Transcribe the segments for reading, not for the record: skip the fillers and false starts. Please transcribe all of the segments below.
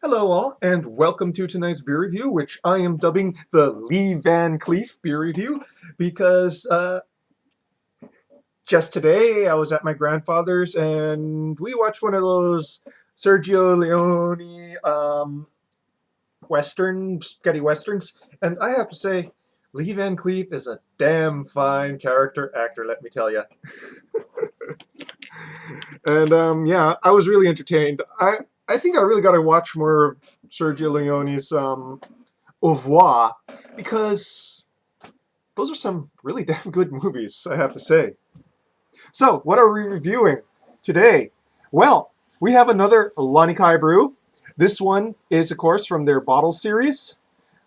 Hello all, and welcome to tonight's beer review, which I am dubbing the Lee Van Cleef beer review, because just today I was at my grandfather's and we watched one of those Sergio Leone spaghetti westerns, and I have to say, Lee Van Cleef is a damn fine character actor, let me tell you. And yeah, I was really entertained. I think I really got to watch more of Sergio Leone's Au revoir, because those are some really damn good movies, I have to say. So, what are we reviewing today? Well, we have another Lanikai brew. This one is, of course, from their bottle series,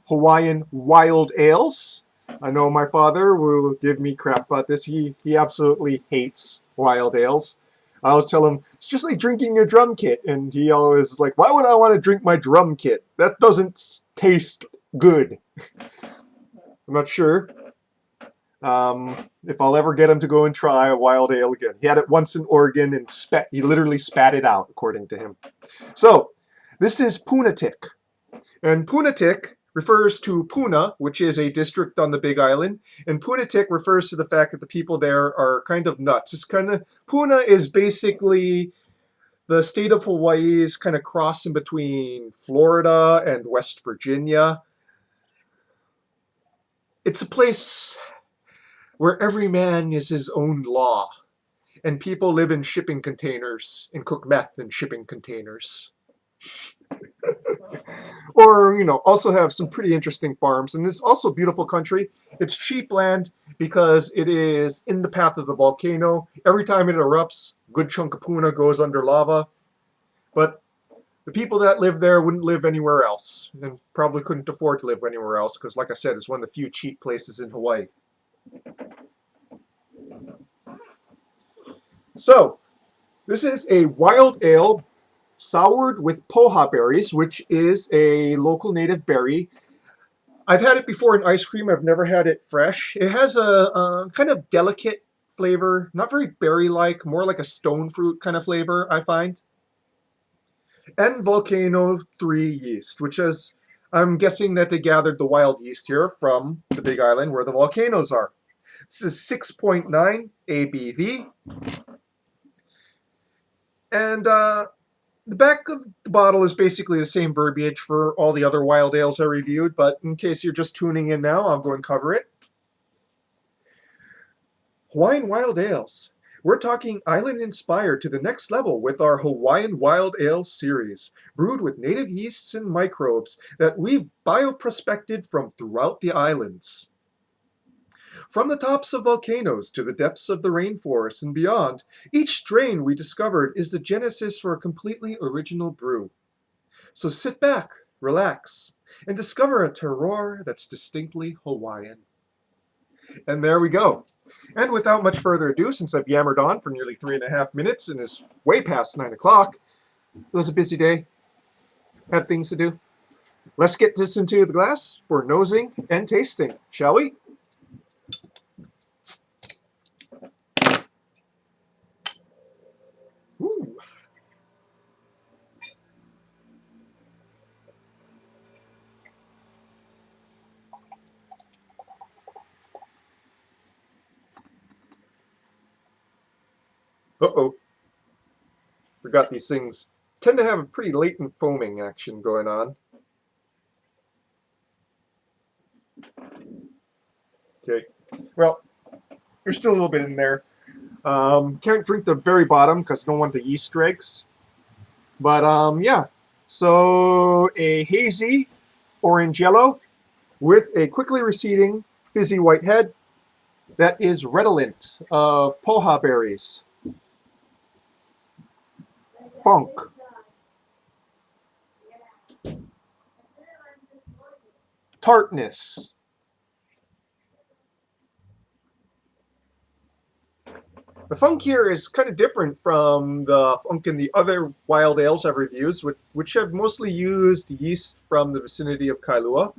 Hawaiian Wild Ales. I know my father will give me crap about this. He absolutely hates wild ales. I always tell him, it's just like drinking your drum kit. And he always is like, why would I want to drink my drum kit? That doesn't taste good. I'm not sure if I'll ever get him to go and try a wild ale again. He had it once in Oregon and he literally spat it out, according to him. So, this is Punatic. And Punatic refers to Puna, which is a district on the Big Island, and Punatic refers to the fact that the people there are kind of nuts. Puna is basically the state of Hawaii is kind of crossing between Florida and West Virginia. It's a place where every man is his own law, and people live in shipping containers and cook meth in shipping containers. Or, also have some pretty interesting farms. And it's also beautiful country. It's cheap land because it is in the path of the volcano. Every time it erupts, a good chunk of Puna goes under lava. But the people that live there wouldn't live anywhere else, and probably couldn't afford to live anywhere else because, like I said, it's one of the few cheap places in Hawaii. So, this is a wild ale soured with Poha berries, which is a local native berry. I've had it before in ice cream. I've never had it fresh. It has a kind of delicate flavor, not very berry-like, more like a stone fruit kind of flavor, I find. And Volcano 3 yeast, which is, I'm guessing that they gathered the wild yeast here from the Big Island where the volcanoes are. This is 6.9 ABV. And the back of the bottle is basically the same verbiage for all the other wild ales I reviewed, but in case you're just tuning in now, I'll go and cover it. Hawaiian Wild Ales. We're talking island inspired to the next level with our Hawaiian Wild Ale series, brewed with native yeasts and microbes that we've bioprospected from throughout the islands. From the tops of volcanoes to the depths of the rainforest and beyond, each strain we discovered is the genesis for a completely original brew. So sit back, relax, and discover a terroir that's distinctly Hawaiian. And there we go. And without much further ado, since I've yammered on for nearly 3.5 minutes and it's way past 9 o'clock, it was a busy day, had things to do. Let's get this into the glass for nosing and tasting, shall we? Ooh. Uh-oh. Forgot these things tend to have a pretty latent foaming action going on. Okay. Well, there's still a little bit in there. Can't drink the very bottom because I don't want the yeast dregs. But yeah. So a hazy orange yellow with a quickly receding fizzy white head that is redolent of poha berries. Funk. Tartness. The funk here is kind of different from the funk in the other wild ales I've reviewed, which have mostly used yeast from the vicinity of Kailua.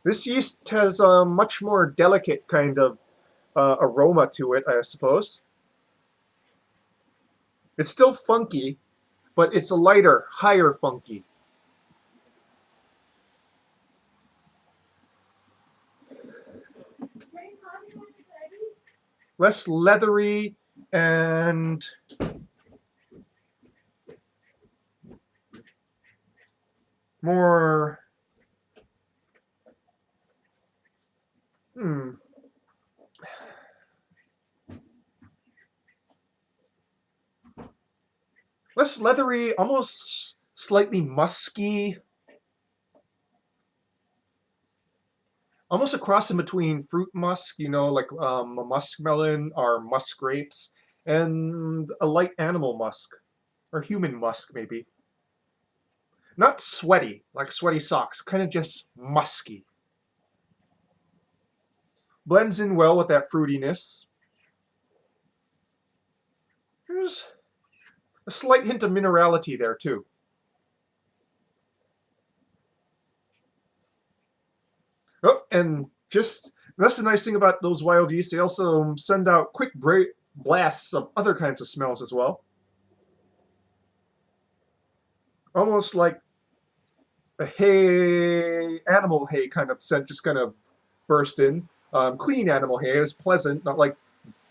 This yeast has a much more delicate kind of aroma to it, I suppose. It's still funky, but it's a lighter, higher funky. Less leathery and more, hmm, less leathery, almost slightly musky, almost a cross in between fruit musk, like a muskmelon or musk grapes, and a light animal musk or human musk, maybe. Not sweaty, like sweaty socks, kind of just musky. Blends in well with that fruitiness. There's a slight hint of minerality there, too. Oh, and just that's the nice thing about those wild yeasts. They also send out quick blasts of other kinds of smells as well. Almost like a hay, animal hay kind of scent just kind of burst in. Clean animal hay is pleasant, not like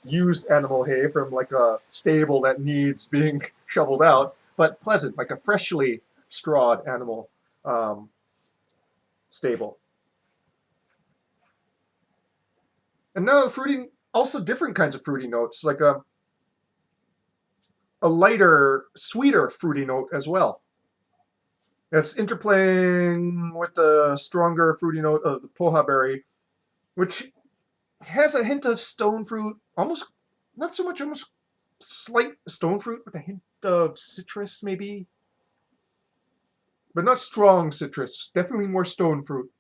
used animal hay from like a stable that needs being shoveled out, but pleasant, like a freshly strawed animal um, stable. And now fruity, also different kinds of fruity notes, like a lighter, sweeter fruity note as well. It's interplaying with the stronger fruity note of the poha berry, which has a hint of stone fruit, almost not so much, almost slight stone fruit with a hint of citrus, maybe, but not strong citrus. Definitely more stone fruit.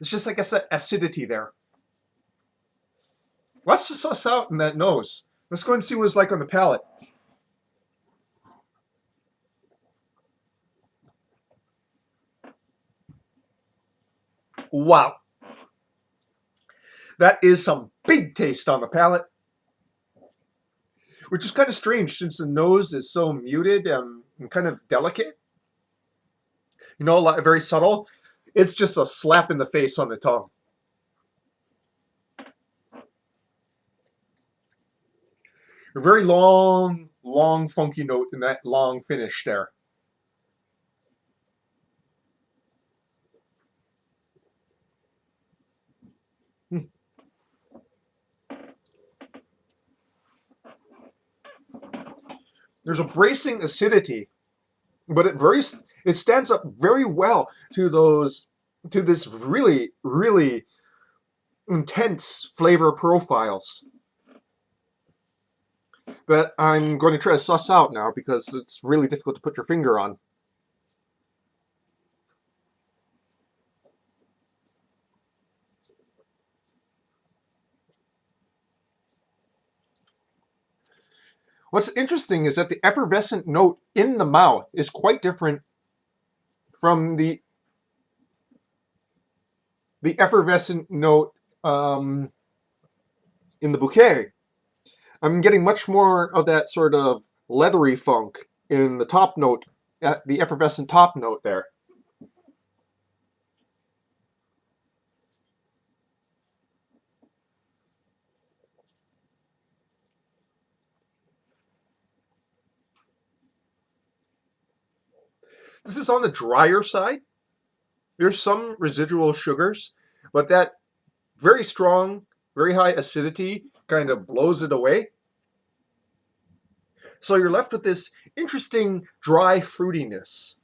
It's just like I said, acidity there. Let's just suss out in that nose. Let's go and see what it's like on the palate. Wow. That is some big taste on the palate, which is kind of strange since the nose is so muted and kind of delicate. Very subtle. It's just a slap in the face on the tongue. A very long, long, funky note in that long finish there. Hmm. There's a bracing acidity, but it stands up very well to this really, really intense flavor profiles that I'm going to try to suss out now because it's really difficult to put your finger on. What's interesting is that the effervescent note in the mouth is quite different from the effervescent note in the bouquet. I'm getting much more of that sort of leathery funk in the top note, the effervescent top note there. This is on the drier side. There's some residual sugars, but that very strong, very high acidity kind of blows it away. So you're left with this interesting dry fruitiness.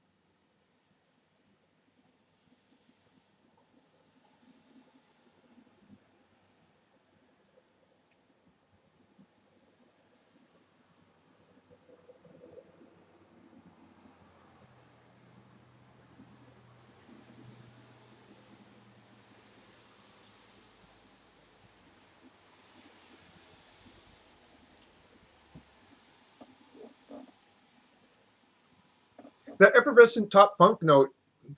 That effervescent top funk note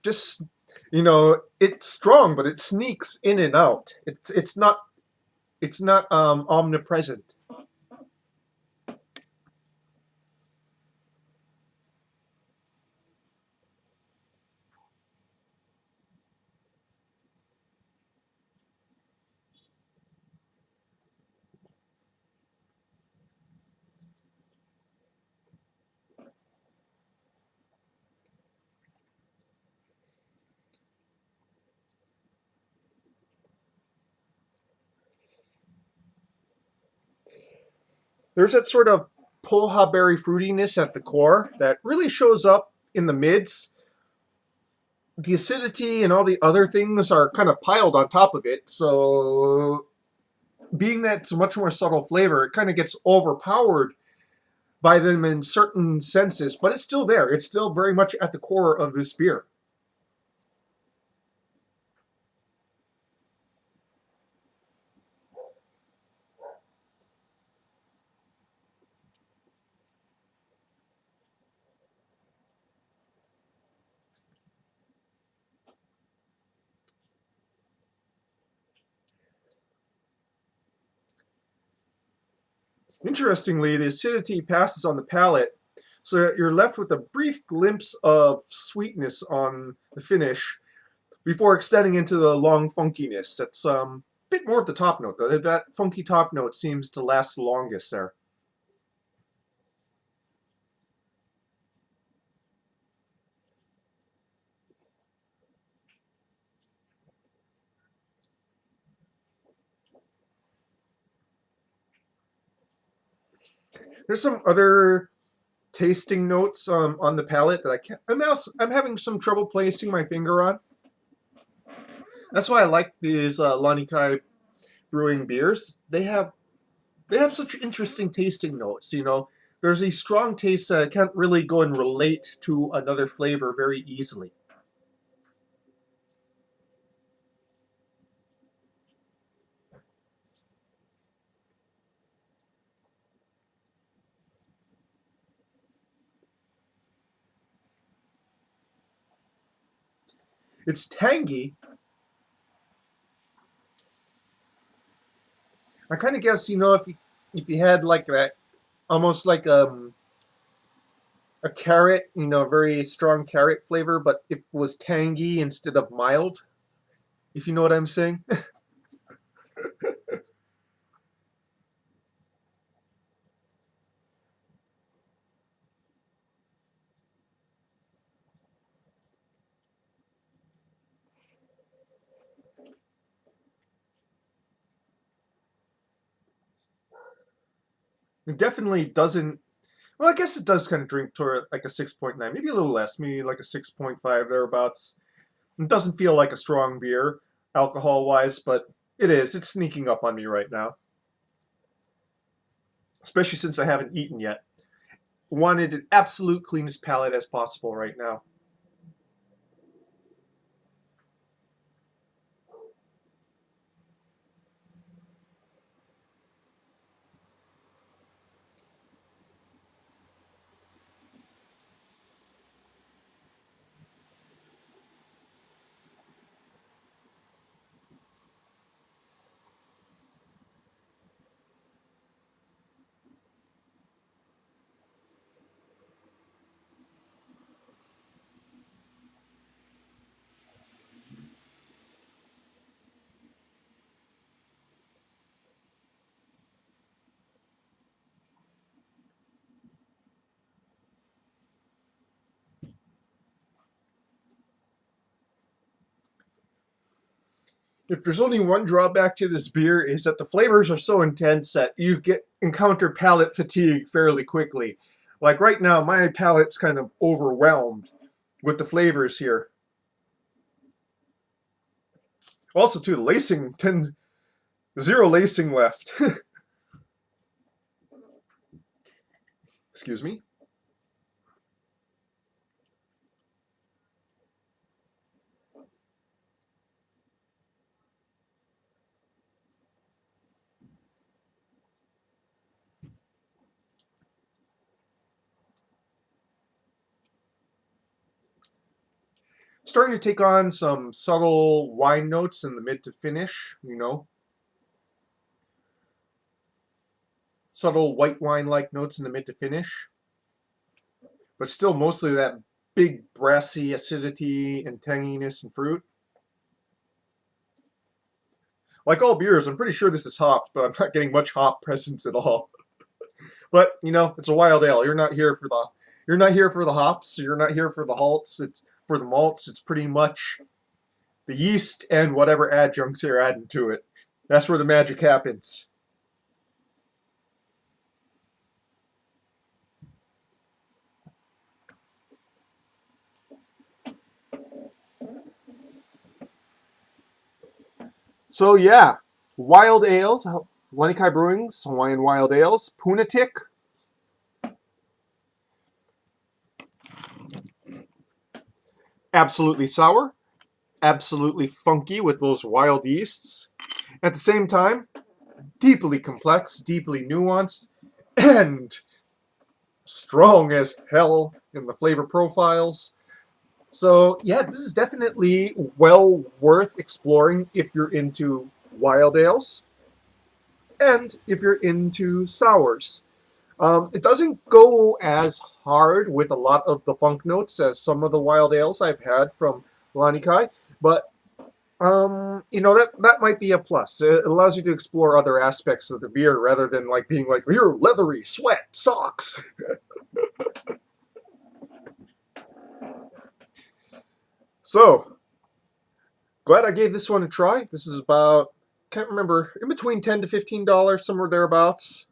just it's strong, but it sneaks in and out. It's not omnipresent. There's that sort of Poha berry fruitiness at the core that really shows up in the mids. The acidity and all the other things are kind of piled on top of it, so being that it's a much more subtle flavor, it kind of gets overpowered by them in certain senses, but it's still there. It's still very much at the core of this beer. Interestingly, the acidity passes on the palate, so that you're left with a brief glimpse of sweetness on the finish before extending into the long funkiness. That's a bit more of the top note, though. That funky top note seems to last the longest there. There's some other tasting notes on the palate that I can't. I'm having some trouble placing my finger on. That's why I like these Lanikai Brewing beers. They have such interesting tasting notes. There's a strong taste that I can't really go and relate to another flavor very easily. It's tangy. I kind of guess if you had like that almost like a carrot, very strong carrot flavor, but it was tangy instead of mild. If you know what I'm saying. It definitely doesn't. Well, I guess it does kind of drink toward like a 6.9, maybe a little less, maybe like a 6.5 thereabouts. It doesn't feel like a strong beer, alcohol wise, but it is. It's sneaking up on me right now, especially since I haven't eaten yet. Wanted an absolute cleanest palate as possible right now. If there's only one drawback to this beer is that the flavors are so intense that you get encounter palate fatigue fairly quickly. Like right now, my palate's kind of overwhelmed with the flavors here. Also, too, the lacing tends zero lacing left. Excuse me. Starting to take on some subtle wine notes in the mid to finish. Subtle white wine like notes in the mid to finish, but still mostly that big brassy acidity and tanginess and fruit. Like all beers, I'm pretty sure this is hopped, but I'm not getting much hop presence at all. But it's a wild ale. You're not here for the hops. You're not here for the halts. It's for the malts. It's pretty much the yeast and whatever adjuncts you're adding to it. That's where the magic happens. So yeah, wild ales, Lanikai Brewing's Hawaiian Wild Ales, Punatic. Absolutely sour, absolutely funky with those wild yeasts. At the same time, deeply complex, deeply nuanced, and strong as hell in the flavor profiles. So yeah, this is definitely well worth exploring if you're into wild ales and if you're into sours. It doesn't go as hard with a lot of the funk notes as some of the wild ales I've had from Lanikai, but that might be a plus. It allows you to explore other aspects of the beer rather than like being like here, leathery, sweat, socks. So glad I gave this one a try. This is about, can't remember, in between $10 to $15, somewhere thereabouts.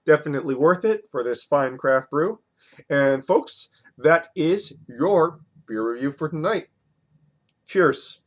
Definitely worth it for this fine craft brew. And folks, that is your beer review for tonight. Cheers.